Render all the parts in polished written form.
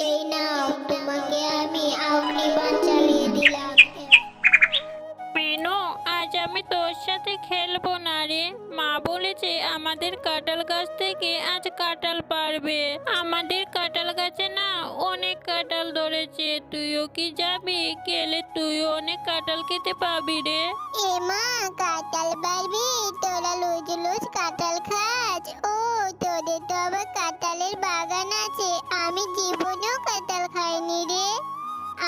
এই নাও, তোমাকে আমি অগ্নিবাণ চালিয়ে দিলাম। মেনু, আজ আমি তোর সাথে খেলবো না রে। মা বলেছে আমাদের কাঁঠাল গাছ থেকে আজ কাঁঠাল পারবে। আমাদের কাঁঠাল গাছে না অনেক কাঁঠাল ধরেছে, তুইও কি যাবি? গেলে তুইও অনেক কাঁঠাল খেতে পাবি রে। এ মা, কাঁঠাল পারবি? তোরা লুজ লুজ কাঁঠাল খাস? ও, তোদের তো আবার কাঁঠালের বাগান আছে। আমি জীবনেও কাঁঠাল খাইনি রে।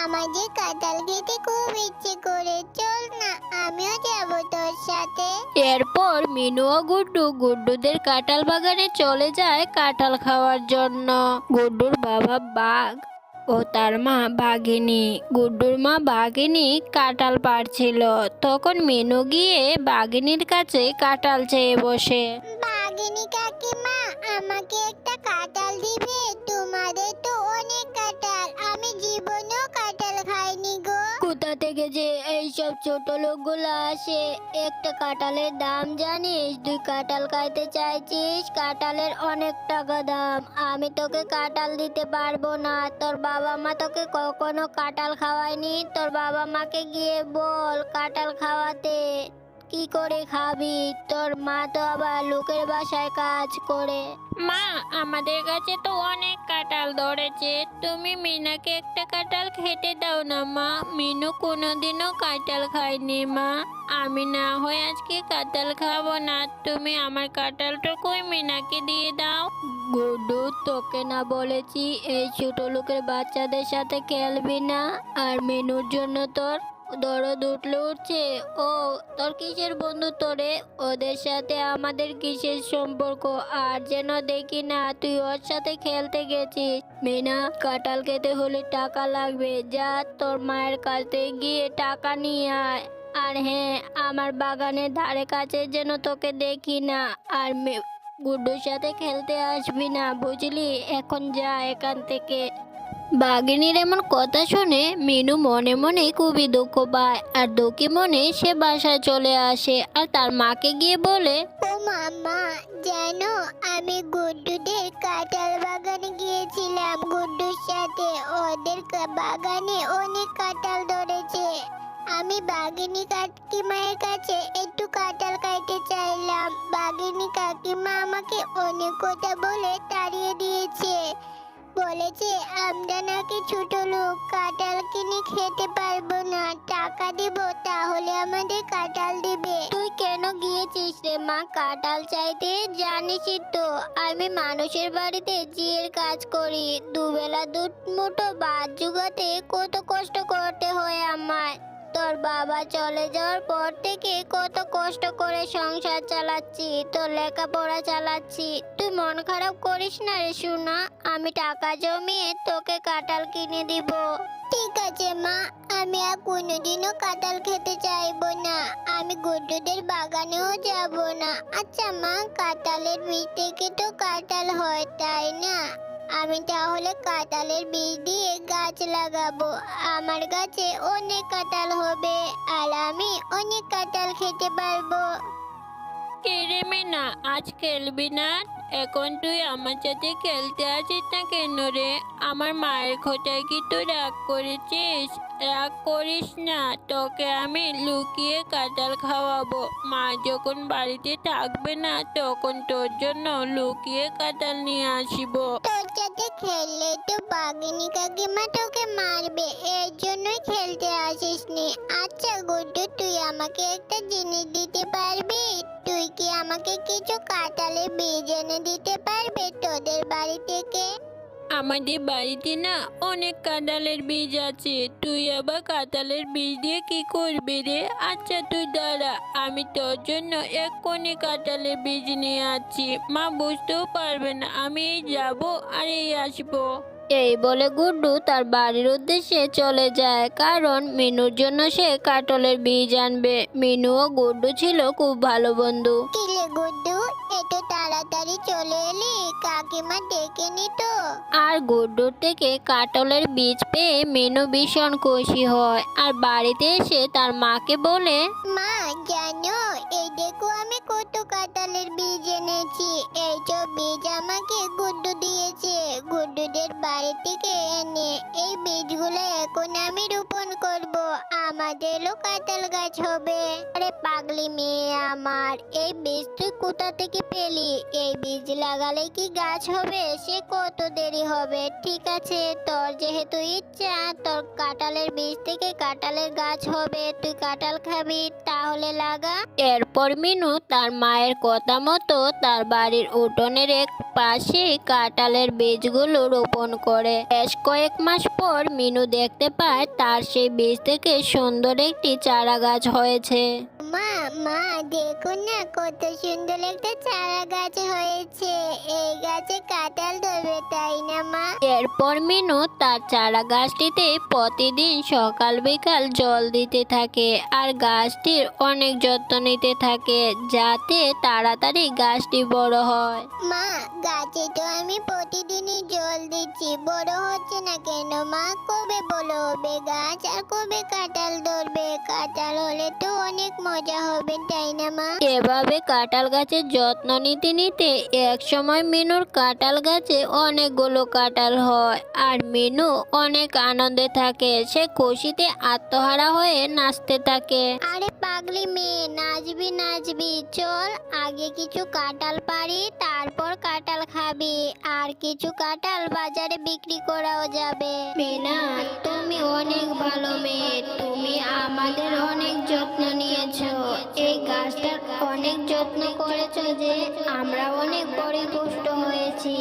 আমার যে কাঁঠাল খেতে খুব ইচ্ছে করে, চল না, আমিও যাবো তোর সাথে। এরপর মিনু ও গুড্ডু গুড্ডুদের কাঁঠাল বাগানে চলে যায় কাঁঠাল খাওয়ার জন্য। গুড্ডুর বাবা বাঘ ও তার মা বাঘিনী, গুড্ডুর মা বাঘিনী কাঁঠাল পাড়ছিল। তখন মিনু গিয়ে বাঘিনীর কাছে কাঁঠাল চেয়ে বসে। বাঘিনী কাকিমা, আমাকে একটা কাঁঠাল দিবে? তোমাদের তো অনেক কাঁঠাল, আমি জীবনেও কাঁঠাল খাইনি গো। কোথা থেকে যে এইসব ছোট লোকগুলো আসে? একটা কাঁঠালের দাম জানিস? তুই কাঁঠাল খাইতে চাইছিস? কাঁঠালের অনেক টাকা দাম। আমি তোকে কাঁঠাল দিতে পারবো না। তোর বাবা মা তোকে কখনো কাঁঠাল খাওয়ায়নি? তোর বাবা মাকে গিয়ে বল কাঁঠাল খাওয়াতে। কি করে খাবি? তোর মা তো আবার লোকের বাসায় কাজ করে। মা, আমাদের কাছে তো অনেক কাঁঠাল ধরেছে, তুমি মিনাকে একটা কাঁঠাল খেতে দাও না মা। মিনু কোনোদিনও কাঁঠাল খায়নি মা। আমি না হয় আজকে কাঁঠাল খাবো না, তুমি আমার কাঁঠালটুকুই মিনাকে দিয়ে দাও। গুড্ডু, তোকে না বলেছি এই ছোট লোকের বাচ্চাদের সাথে খেলবি না? আর মিনুর জন্য তোর দরদ উঠলে উঠছে। ও, তোর কিসের বন্ধু তোরে? ওদের সাথে আমাদের কিসের সম্পর্ক? আর যেন দেখি না তুই ওর সাথে খেলতে গেছিস। মিনা, কাঁঠাল খেতে হলে টাকা লাগবে, যা তোর মায়ের কাছে গিয়ে টাকা নিয়ে আয়। আর হ্যাঁ, আমার বাগানের ধারে কাছে যেন তোকে দেখি না। আর গুড্ডুর সাথে খেলতে আসবি না, বুঝলি? এখন যা এখান থেকে। বাঘিনীর এমন কথা শুনে মিনু মনে মনে খুবই দুঃখ পায়, আর দুঃখী মনে সে বাসায় চলে আসে আর তার মাকে গিয়ে বলে। ও মামা, জানো আমি গুড্ডুদের কাঁঠাল বাগানে গিয়েছিলাম গুড্ডুর সাথে। ওদের বাগানে অনেক কাঁঠাল ধরেছে। আমি বাঘিনী কাকিমায়ের কাছে একটু কাঁঠাল খাইতে চাইলাম। বাঘিনী কাকিমা আমাকে অনেক কথা বলে তাড়িয়ে দিয়েছে। বলেছে আমরা নাকি ছোট লোক, কাঁঠাল কিনে খেতে পারবো না। টাকা দিব, তাহলে আমাদের কাঁঠাল দিবে। তুই কেন গিয়েছিস রে মা কাঁঠাল চাইতে? জানিসই তো আমি মানুষের বাড়িতে জিয়ের কাজ করি। দুবেলা দু মুঠো ভাত জোগাতে কত কষ্ট করতে হয় আমায়। তোর বাবা চলে যাওয়ার পর থেকে কত কষ্ট করে সংসার চালাচ্ছি, তোর লেখাপড়া চালাচ্ছি। তুই মন খারাপ করিস না রে সোনা, আমি টাকা জমিয়ে তোকে কাঁঠাল কিনে দিব। ঠিক আছে মা, আমি আর কোনোদিনও কাঁঠাল খেতে চাইবো না। আমি গুড্ডুদের বাগানেও যাব না। আচ্ছা মা, কাঁঠালের বীজ থেকে তো কাঁঠাল হয়, তাই না? আমি তাহলে কাঁঠালের বীজ দিয়ে গাছ লাগাবো। আমার গাছে অনেক কাঁঠাল হবে, আর আমি অনেক কাঁঠাল খেতে পারবো। কে রে মিনা, আজ খেলবি না? এখন তুই আমার সাথে খেলতে আসিস না কেন রে? আমার মায়ের খোঁটায় কি তুই রাগ করেছিস? রাগ করিস না, তোকে আমি লুকিয়ে কাঁঠাল খাওয়াবো। মা যখন বাড়িতে থাকবে না তখন তোর জন্য লুকিয়ে কাঁঠাল নিয়ে আসিব। তোর সাথে খেললে তো বাঘিনী কাকিমা তোকে মারবে, এর জন্যই খেলতে আসিসনি। আচ্ছা গুড্ডু, তুই আমাকে একটা জিনিস দিতে পারবি? তুই কি আমাকে কিছু কাঁঠালের বীজ এনে দিতে পারবে তোদের বাড়ি থেকে? আমাদের বাড়িতে না অনেক কাঁঠালের বীজ আছে, তুই আবার কাঁঠালের বীজ দিয়ে কি করবি রে? আচ্ছা তুই দাঁড়া, আমি তোর জন্য এক্ষুনি কাঁঠালের বীজ নিয়ে আসছি। মা বুঝতেও পারবে না আমি এই যাবো আর এই আসবো। এই বলে গুড্ডু তার বাড়ির উদ্দেশ্যে চলে যায়, কারণ মিনুর জন্য সে কাঁঠালের বীজ আনবে। মিনু ও গুড্ডু ছিল খুব ভালো বন্ধু। কিলে গুড্ডু, এত তাড়াতাড়ি তাড়াতাড়ি চলে এলি, কাকিমা ডেকে নিত। আর গুড্ডুর থেকে কাঁঠালের বীজ পেয়ে মিনু ভীষণ খুশি হয় আর বাড়িতে এসে তার মাকে বলে, মা জানো, এই দেখো আমি কত কাঁঠালের বীজ এনেছি। এইসব বীজ আমাকে গুড্ডু দিয়েছে, গুড্ডুদের বাড়ি থেকে এনে। এই বীজগুলো এখন আমি রোপণ করব, আমাদেরও কাঁঠাল গাছ হবে। আরে পাগলি মেয়ে আমার, এই বীজ তুই কোথা থেকে পেলি? এই বীজ লাগালে কি গাছ হবে? সে কত দেরি হবে। ঠিক আছে, তোর যেহেতু ইচ্ছা, তোর কাঁঠালের বীজ থেকে কাঁঠালের গাছ হবে, তুই কাঁঠাল খাবি, তাহলে লাগা। এরপর মিনু তার মায়ের কথা মতো তার বাড়ির উঠোনের এক পাশে কাঁঠালের বীজগুলো রোপণ করে। বেশ কয়েক মাস পর মিনু দেখতে পায় তার সেই বীজ থেকে সুন্দর একটি চারা গাছ হয়েছে। মা মা দেখো না, কত সুন্দর একটা চারা গাছ হয়েছে। এই গাছে কাঁঠাল ধরবে, তাই না মা? এরপর মিনু তার চারা গাছটিতে প্রতিদিন সকাল বিকাল জল দিতে থাকে আর গাছটির অনেক যত্ন নিতে থাকে যাতে তাড়াতাড়ি গাছটি বড় হয়। মা গাছে তো আমি প্রতিদিনই জল দিচ্ছি, বড় হচ্ছে না কেন মা? কবে বড় হবে গাছ, আর কবে কাঁঠাল ধরবে? কাঁঠাল হলে তো অনেক মজা হবে, তাই না মা? এভাবে কাঁঠাল গাছের যত্ন নিতে নিতে এক সময় মিনুর কাঁঠাল গাছে অনেকগুলো কাঁঠাল হয় আর মিনু অনেক আনন্দে থাকে। সে খুশিতে আত্মহারা হয়ে নাচতে থাকে। আরে পাগলি মেয়ে, নাচবি নাচবি, চল আগে কিছু কাঁঠাল পারি, তারপর কাঁঠাল খাবি, আর কিছু কাঁঠাল বাজারে বিক্রি করাও যাবে। মিনা, তুমি অনেক ভালো মেয়ে, তুমি আমাদের অনেক যত্ন নিয়েছো। এই গাছটার অনেক যত্ন করেছো যে আমরা অনেক পরিপুষ্ট হয়েছি।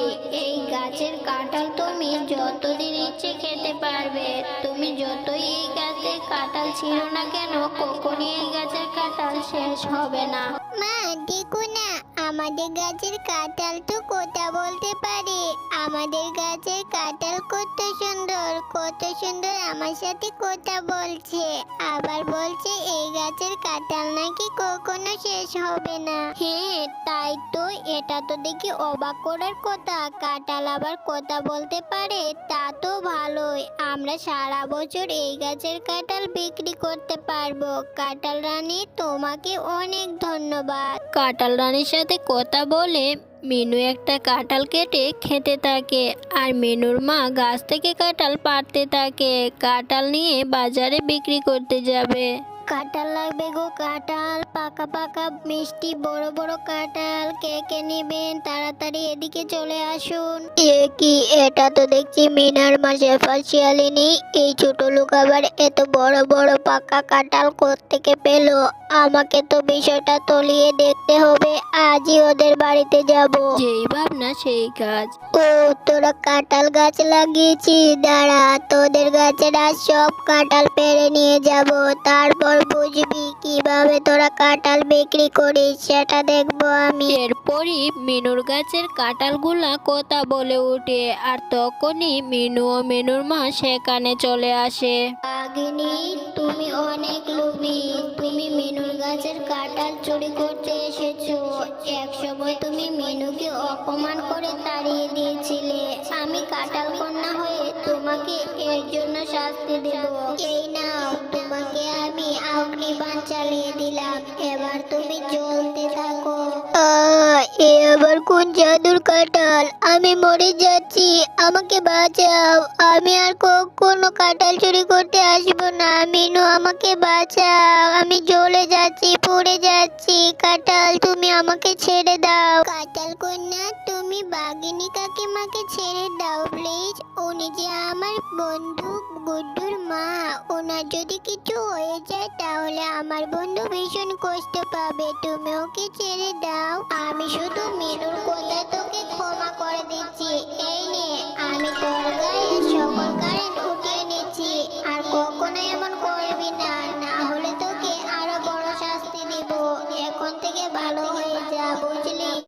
এই গাছের কাঁঠাল তুমি যতদিন ইচ্ছে খেতে পারবে। তুমি যতই এই গাছে কাঁঠাল ছিল না কেন, কখনই এই গাছের কাঁঠাল শেষ হবে না। মা দেখো না, আমাদের গাছের কাঁঠাল তো কথা বলতে পারে। আমাদের গাছের কাঁঠাল কত সুন্দর, কত সুন্দর আমার সাথে কথা বলছে। আবার বলছে এই গাছের কাঁঠাল নাকি কখনো শেষ হবে না। হ্যাঁ, তাই তো, এটা তো দেখি অবাক করার কথা। কাঁঠাল আবার কথা বলতে পারে, তা তো ভালোই। আমরা সারা বছর এই গাছের কাঁঠাল বিক্রি করতে পারবো। কাঁঠাল রানী, তোমাকে অনেক ধন্যবাদ। কাঁঠাল রানীর সাথে কথা বলে মিনু একটা কাঁঠাল কেটে খেতে থাকে আর মিনুর মা গাছ থেকে কাঁঠাল পাড়তে থাকে কাঁঠাল নিয়ে বাজারে বিক্রি করতে যাবে। কাঁঠাল লাগবে গো, কাঁঠাল, পাকা পাকা মিষ্টি বড় বড় কাঁঠাল। কে কে নেবেন তাড়াতাড়ি এদিকে চলে আসুন। এ কি, এটা তো দেখছি মিনার মা শেফার শিয়ালিনী। এই ছোট লোক আবার এত বড় বড় পাকা কাঁঠাল কোত্থেকে পেলো? আমাকে তো বিষয়টা তলিয়ে দেখতে হবে, আজই ওদের বাড়িতে যাব। যেই ভাবনা সেই কাজ। ও, তোরা কাঁঠাল গাছ লাগিয়েছিস, দাঁড়া, তোদের গাছের আজ সব কাঁঠাল পেড়ে নিয়ে যাব, তারপর বুঝবি কিভাবে তোরা কাঁঠাল বিক্রি করিস, সেটা দেখবো আমি। এরপরই মিনুর গাছের কাঁঠালগুলা কথা বলে ওঠে আর তখনই মিনু ও মিনুর মা সেখানে চলে আসে। বাঘিনী, তুমি অনেক লোভী, তুমি মিনুর গাছের কাঁঠাল চুরি করতে এসেছো। এক সময় তুমি মিনুকে অপমান করে তাড়িয়ে দিয়েছিলে। আমি কাঁঠাল কন্যা হয়ে তোমাকে এর জন্য শাস্তি দেব। এই নাও, তোমাকে আমি অগ্নিবাণ চালিয়ে দিলাম, এবার তুমি জ্বলতে থাকো। এ আবার কোন জাদুর কাঁঠাল? আমি মরে যাচ্ছি, আমাকে বাঁচাও। আমি আর কখনো কাঁঠাল চুরি করতে আসবো না। মিনু, আমাকে বাঁচাও, আমি জ্বলে যাচ্ছি, পড়ে যাচ্ছি। কাঁঠাল, তুমি আমাকে ছেড়ে দাও। কাঁঠাল কন্যা, তুমি বাঘিনী কাকিমাকে ছেড়ে দাও প্লিজ। উনি যে আমার বন্ধু গুড্ডুর মা, ওনার যদি কিছু হয়ে যায় তাহলে আমার বন্ধু ভীষণ কষ্ট পাবে। তুমি ওকে ছেড়ে দাও, আমি শুধু মিনুর কথা তোকে ক্ষমা করে